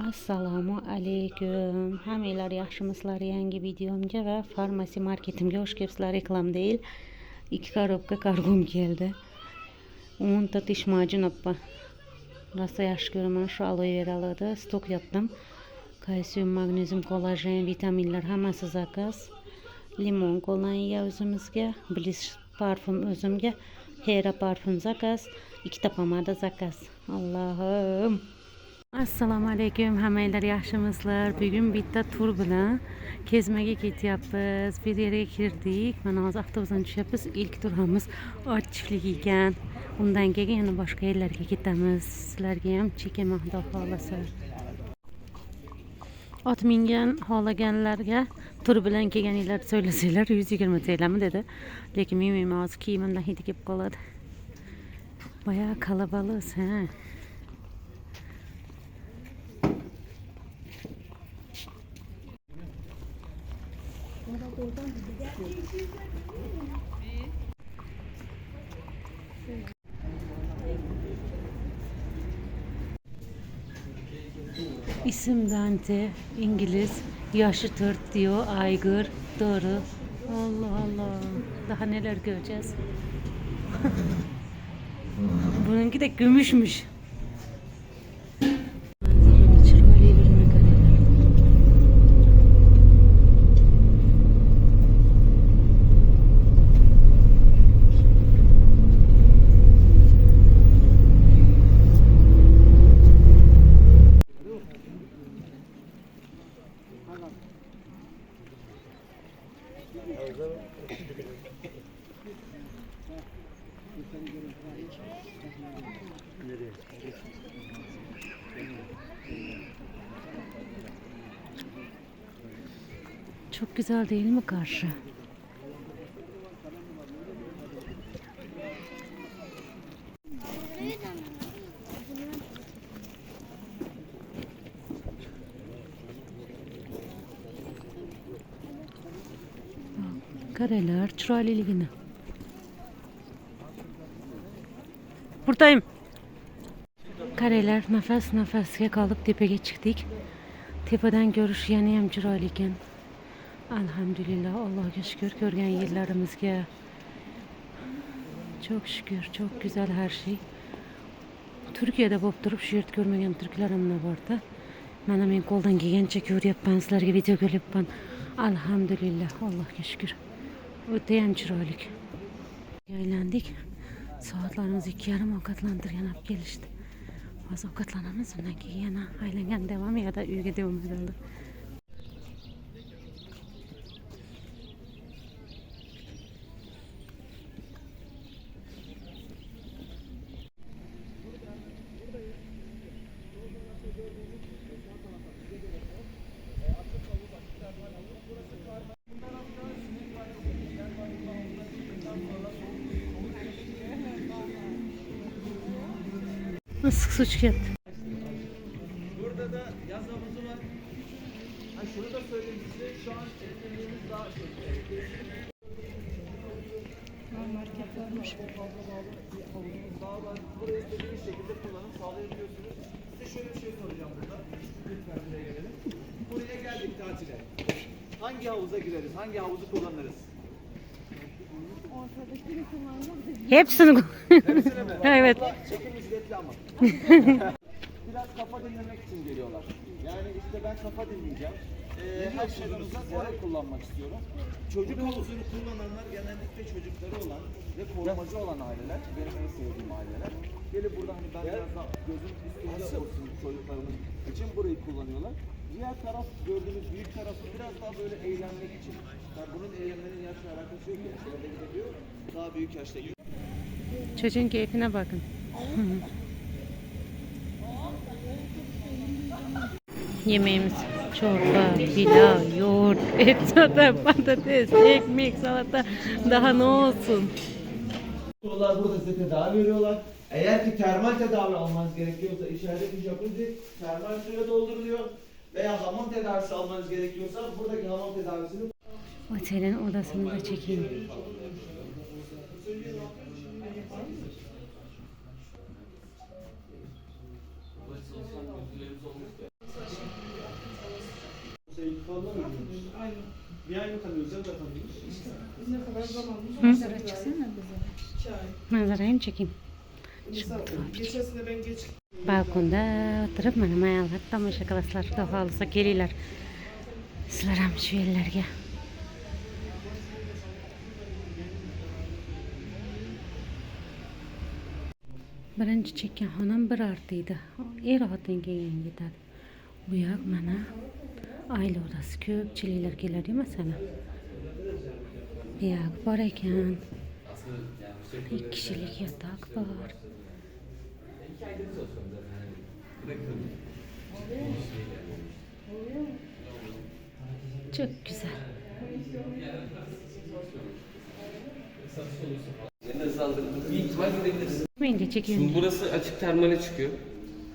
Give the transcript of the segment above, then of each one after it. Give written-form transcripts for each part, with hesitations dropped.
Assalomu alaykum. Hammalar yaxshimisizlar? Yangi videomga va farmasi marketimga xush kelibsizlar. Reklam değil. 2 korobka kargom keldi. 10 ta dish macun oppa. Rosa yaxshi ko'raman. Shu aloe veralarda stok yaptım. Kalsiyum, magnezium, kollajen, vitaminlar hammasi zakaz. Limon koloniya o'zimizga, Bliss parfum o'zimga, Hera parfum zakaz, 2 ta pomada zakaz. Allohim. Assalomu alaykum, hammalar yaxshimisizlar? Bugun bitta tur bilan kezmaga ketyapmiz. Bir yerga kirdik. Mana hozir avtobusdan tushyapmiz. İlk turimiz ochiqlik ekan. Undan keyin yana boshqa yerlarga ketamiz. Sizlarga ham chekaman xudo xolasa. Ot mingan xohlaganlarga tur bilan kelganinglar söylasanglar 120 TL'mi dedi. Lekin men hozir kiyimimdan hidi kelib qoladi. Bayağı kalabalığız ha. İsim Dante, İngiliz, yaşı 4 diyor, aygır, doğru. Allah Allah, daha neler göreceğiz. Bununki de gümüşmüş. Çok güzel değil mi karşı? Kareler çıraliliğine. Buradayım. Kareler nefes nefesga kalıp tepeye çıktık. Tepeden görüş yani hem çıraliliğin. Elhamdülillah, Allah'a şükür görgen yerlerimizge. Çok şükür, çok güzel her şey. Türkiye'de bop durup şu yurt görmegen Türklerimle vardı. Men koldan gelgençe ko'ryapman, sizlarga video ko'ryapman. Elhamdülillah, Allah'a şükür. O'tayam chiroyli. Aylandik. Soatlarimiz 2:30 ovqatlantirgan olib kelishdi. Hozir ovqatlanamiz, undan keyin yana aylangan davom ya da uyga davom etildi. Nasıl suç yaptı? Burada da yaz havuzu var. Ha, şunu da söyleyeyim size. Şu an etkinliğimiz daha Market varmış. havuzumuz daha var. Burayı istediğiniz şekilde kullanım sağlayabiliyorsunuz. Size şöyle bir şey soracağım burada. Lütfen buraya gelelim. Buraya geldik tatile. Hangi havuza gireriz? Hangi havuzu kullanırız? Ortadakini kullanacağım. Hepsini. Hepsine mi? Evet. Çekim ücretli ama. Biraz kafa dinlemek için geliyorlar. Yani işte ben kafa dinleyeceğim. Her şeyden uzak orayı kullanmak istiyorum. Çocuk havuzunu kullananlar genellikle çocukları olan ve korumacı olan aileler. Benim en sevdiğim aileler. Gelip burada hani ben biraz daha gözüm üstünde olsun çocuklarımız için burayı kullanıyorlar. Diğer taraf gördüğünüz büyük tarafı biraz daha böyle eğlenmek için. Yani bunun eğlenmenin yaşla alakası yok. Yani şöyle gidiyor. Daha büyük yaşta gidiyor. Çocuğun keyfine bakın. Yemeğimiz çorba, pilav, yoğurt, et, soda, patates, ekmek, salata, daha ne olsun? Doktorlar burada size tedavi veriyorlar. Eğer ki termal tedavi almanız gerekiyorsa içerideki jacuzzi termal suya dolduruluyor. Veya hamam tedavisi almanız gerekiyorsa buradaki hamam tedavisini... Otelin odasını da çekeyim. Bir ay mı kalıyoruz ya da kalıyoruz? Ne kadar zamanımız manzara çıksana bize. 2 ay. Manzarayı mı çekeyim? Mesela geçen sene ben geç Balkonda oturup mana mayallar tomosha qilasizlar. Xudo xohlasa kelinglar. Sizlar ham shu yerlarga. Birinchi chekkan xonam bir artı edi. Er xotin kelgan ketadi. Bu yoq mana oila odasi ko'pchiliklar keladi masalan. Bu yoq bor ekan. 2 kishilik yotoq bor. Çok güzel. Bir ihtimal gidebiliriz. Ben de çekiyorum. Şimdi burası açık termale çıkıyor.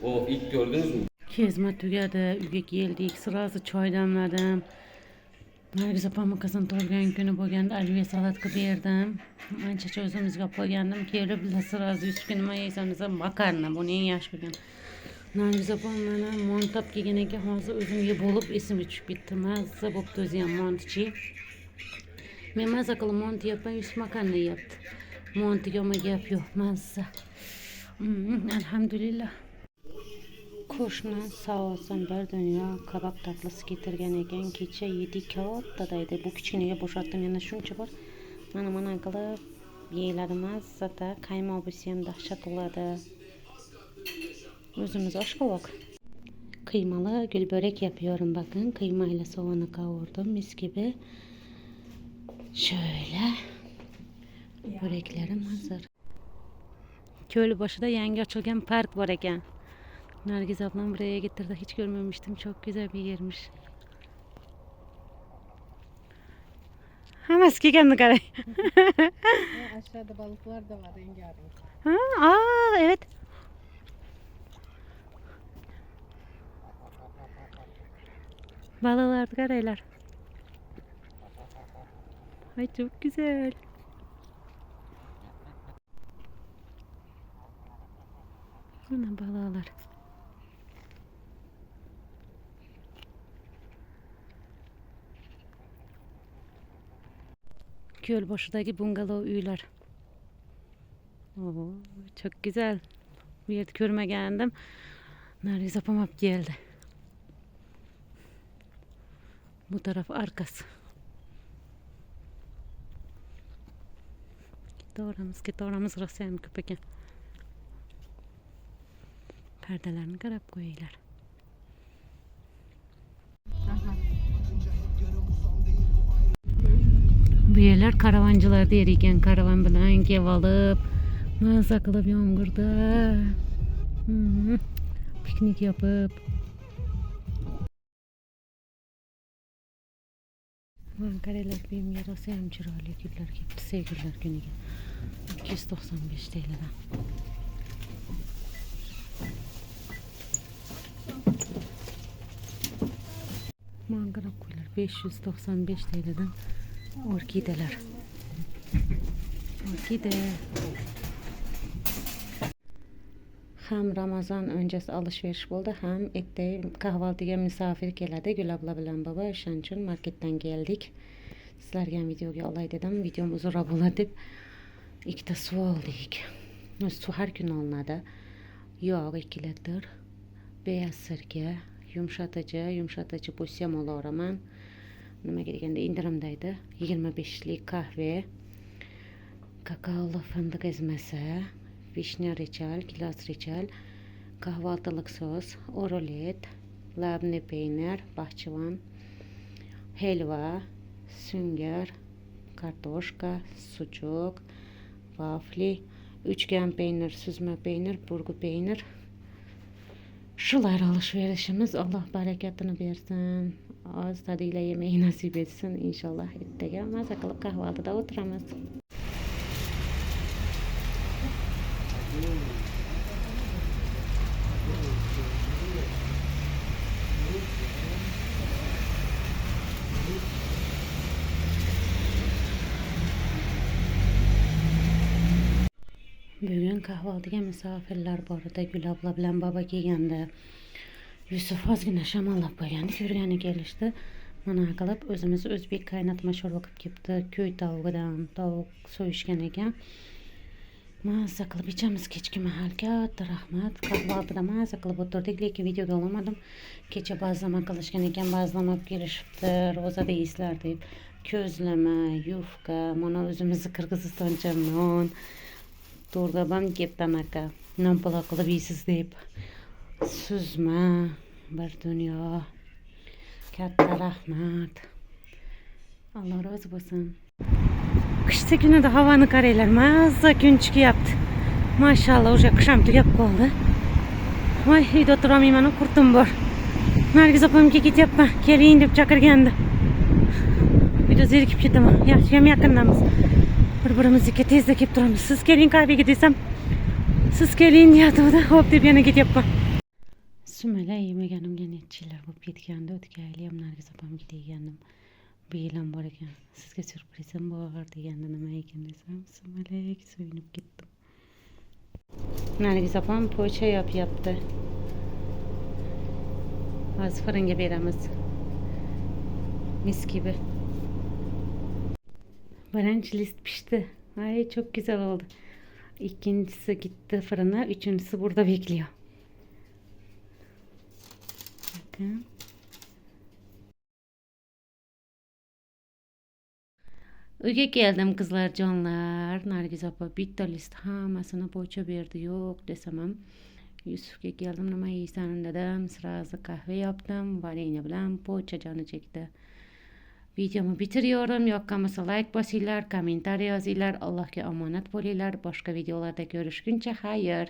O ilk gördünüz mü? Kezma tugadi, uyga keldik, sırası choy damladim. Nargiza pamukasini tug'ilgan kuni bo'lganda alviya salat qilib berdim. Anchacha o'zimizga olib qo'ygandim. Kelib sirasi 3 kun nima yeysan desa makarna, buni eng yaxshi ko'rgan. Nargiza mana mont olib kelgan ekan, hozir o'zim yeb bo'lib esimga tushib ketdi. Mazza bo'pti o'zi ham montchi. Men mazza qilib mont yeyapman, Yusuf makarna yeyapti. Montiga olma gap yo'q, mazza. Alhamdulillah. Qo'shni sağ olsun bir dunyo kabob tatlisi keltirgan ekan. Kecha yedik, katta edi. Bu kichkinaga bo'shatdim, yana shuncha bor. Mana qilib yeyiladi mazzada. Qaymoq bo'lsa ham dahshat bo'ladi. O'zimiz oshqovoq. Kıymalı gül börek yapıyorum bakın. Kıymayla soğanı kavurdum mis gibi. Şöyle. Böreklerim hazır. Köylübaşı'da yangi açılgan park var ekan. Nargiz ablam buraya getirdi. Hiç görmemiştim. Çok güzel bir yermiş. Hamas kelganini qarang. Aşağıda balıklar da var rengarenk. Evet. Balıklar qaranglar. Ay çok güzel. Ana balıklar. Gölbaşı'daki bungalov uylar. Oo, çok güzel. Bu yerde görmegendim. Nargiz apam hep geldi. Bu taraf arkası. Gitti oramız Rossiya'nın köpeki. Perdelerini qarab qo'yinglar. Bu yerler karavancılar der ekan, karavan bilan kelib olib, maza qilib yomg'irda piknik yapıp. Qaranglar, benim yarası ham chiroyli gullar kelibdi sevgililar kuniga. 295 TL'dan. Mangara koylar 595 TL'den orkideler. Orkide. Hem Ramazan öncesi alışveriş oldu, hem ette kahvaltıya misafir keladi. Gül abla bilan baba o'shaning uchun marketdan keldik. Sizlarga ham videoga olay dedim. Videom uzunroq bo'ladi deb ikkita suv oldik. Suv har kun olinadi. Yog' 2 litr, beyaz sirka, yumshatichi bo'lsa ham olaveraman. Nimaga deganda indirimdaydi. 25lik kahve, kakaolu fındık ezmesi, vishnya rechal, gilos rechal, kahvaltılık sos, orulet, labne peynir, bahçıvan, helva, sünger, kartoshka, sucuk, vafli, üçgen peynir, süzme peynir, burgu peynir. Shular alışverişimiz. Allah bereketini versin. Az tadıyla yemeği nasip etsin. İnşallah ertaga maza qilib kahvaltıda o'tiramiz. Bugun kahvaltıga misafirlar bor edi. Gül abla bilan baba kelganda. Yusuf ozgina shamollab qo'ygandi, ko'rgani kelishdi. Mana qilib o'zimiz o'zbek qaynatma sho'rva qilib kelibdi. Ko'y tavugidan tovuq so'yishgan ekan. Mazza qilib ichamiz kechki mahal. Katta rahmat. Qahva oltida mazza qilib o'tirdik, lekin videoda olmadim. Kecha bazlama qilishgan ekan, bazlama olib kelishibdi. Ro'za deysizlar deb. Ko'zlama, yufka, mana o'zimizni qirg'izistoncha non. To'rg'abam keptan aka. Non paloq qilib yeysiz deb. Suzma, bir dunyo. Katta rahmat. Alloh rozi bo'lsin. Qishda kunida havoni qaranglar, mazza kun chiqyapti. Mashallah, o'sha qish ham tugab qoldi. Voy, uyda o'tirolmayman, qurtim bor. Nargiz opamga ketyapman, keling deb chaqirgandi. Uyda zerikib ketaman. Yaxshiyam yaqindamiz. Bir-birimizga tezda kelib turamiz. Siz keling qahvaga desam, siz keling deyatdi, hop deb yana ketyapman. Sumalak yemaganimga necha yillar bo'lib ketgandi. O'tgan yil ham Nargiz opamga degandim. Bu yil ham bor ekan. Sizga syurprizim bor deganda nima ekan desam, sumalak so'yinib ketdim. Nargiz opam po'cha yopyapti. Hozir fırınga beramiz. Mis gibi. Birinchi list pişti. Ay çok güzel oldu. İkincisi gitti fırına. Üçüncüsü burada bekliyor. Bakın. Uyga keldim qizlar jonlar. Nargiz opa bitta list hammasini po'cha berdi. Yo'q desam ham Yusufga keldim, nima yeysan dedim. Sirazi qahva yaptım. Varenya bilan po'cha joni chekdi. Videomu bitiriyorum. Yoqqan bo'lsa like bosinglar, kommentariy yozinglar. Allohga omonat bo'linglar. Boshqa videolarda görüşguncha xayr.